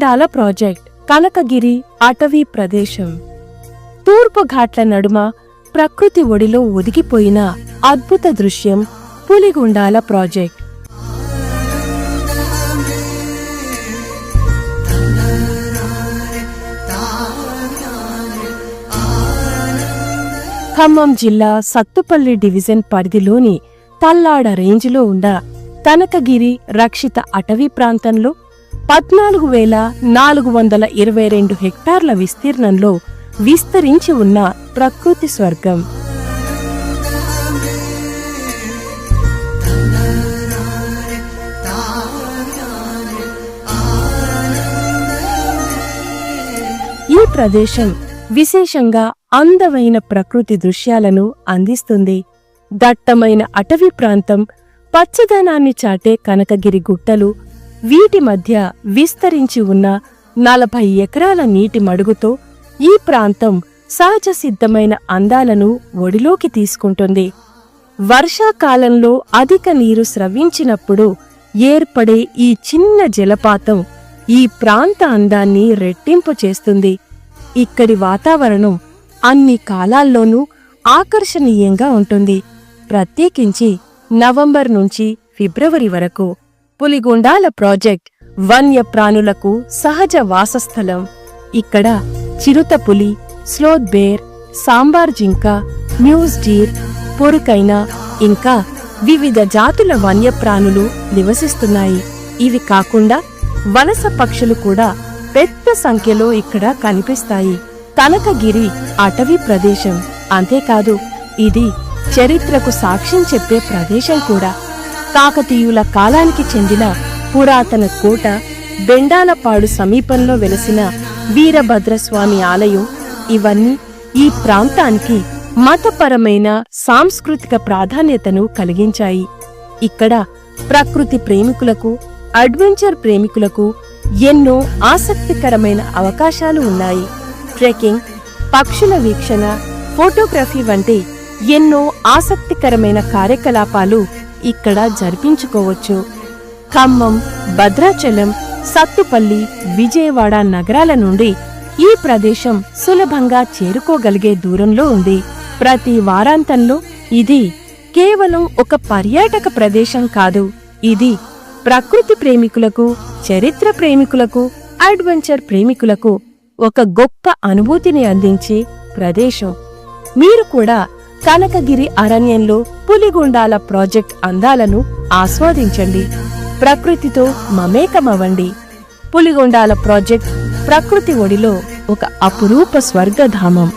పులిగొండాల project Kanakagiri అటవీ ప్రదేశం. తూర్పు ఘాట్ల నడుమ ప్రకృతి ఒడిలో ఒదిగిపోయిన అద్భుత దృశ్యం పులిగొండాల ప్రాజెక్ట్. ఖమ్మం జిల్లా సత్తుపల్లి డివిజన్ పరిధిలోని తల్లాడ రేంజ్లో ఉన్న కనకగిరి రక్షిత అటవీ ప్రాంతంలో 14,422 హెక్టార్ల విస్తీర్ణంలో విస్తరించి ఉన్న ప్రకృతి స్వర్గం. ఈ ప్రదేశం విశేషంగా అందమైన ప్రకృతి దృశ్యాలను అందిస్తుంది. దట్టమైన అటవీ ప్రాంతం, పచ్చదనాన్ని చాటే కనకగిరి గుట్టలు, వీటి మధ్య విస్తరించి ఉన్న 40 ఎకరాల నీటి మడుగుతో ఈ ప్రాంతం సహజ సిద్ధమైన అందాలను ఒడిలోకి తీసుకుంటుంది. వర్షాకాలంలో అధిక నీరు స్రవించినప్పుడు ఏర్పడే ఈ చిన్న జలపాతం ఈ ప్రాంత అందాన్ని రెట్టింపు చేస్తుంది. ఇక్కడి వాతావరణం అన్ని కాలాల్లోనూ ఆకర్షణీయంగా ఉంటుంది. ప్రత్యేకించి నవంబర్ నుంచి ఫిబ్రవరి వరకు పులిగొండాల ప్రాజెక్ట్ వన్యప్రాణులకు సహజ వాసస్థలం. ఇక్కడ చిరుతపులి, స్లోత్ బేర్, సాంబార్ జింక, మ్యూస్ డీర్, పొరుకైన ఇంకా వివిధ జాతుల వన్యప్రాణులు నివసిస్తున్నాయి. ఇవి కాకుండా వలస పక్షులు కూడా పెద్ద సంఖ్యలో ఇక్కడ కనిపిస్తాయి. కనకగిరి అటవీ ప్రదేశం అంతేకాదు, ఇది చరిత్రకు సాక్ష్యం చెప్పే ప్రదేశం కూడా. కాకతీయుల కాలానికి చెందిన పురాతన కోట, బెండాలపాడు సమీపంలో వెలసిన వీరభద్రస్వామి ఆలయం, ఇవన్నీ ఈ ప్రాంతానికి మతపరమైన సాంస్కృతిక ప్రాధాన్యతను కలిగించాయి. ఇక్కడ ప్రకృతి ప్రేమికులకు, అడ్వెంచర్ ప్రేమికులకు ఎన్నో ఆసక్తికరమైన అవకాశాలు ఉన్నాయి. ట్రెక్కింగ్, పక్షుల వీక్షణ, ఫోటోగ్రఫీ వంటి ఎన్నో ఆసక్తికరమైన కార్యకలాపాలు ఇక్కడ జరిపించుకోవచ్చు. ఖమ్మం, భద్రాచలం, సత్తుపల్లి, విజయవాడ నగరాల నుండి ఈ ప్రదేశం సులభంగా చేరుకోగలిగే దూరంలో ఉంది. ప్రతి వారాంతంలో ఇది కేవలం ఒక పర్యాటక ప్రదేశం కాదు, ఇది ప్రకృతి ప్రేమికులకు, చరిత్ర ప్రేమికులకు, అడ్వెంచర్ ప్రేమికులకు ఒక గొప్ప అనుభూతిని అందించే ప్రదేశం. మీరు కూడా కనకగిరి అరణ్యంలో పులిగొండాల ప్రాజెక్ట్ అందాలను ఆస్వాదించండి. ప్రకృతితో మమేకమవ్వండి. పులిగొండాల ప్రాజెక్ట్ ప్రకృతి ఒడిలో ఒక అపురూప స్వర్గధామం.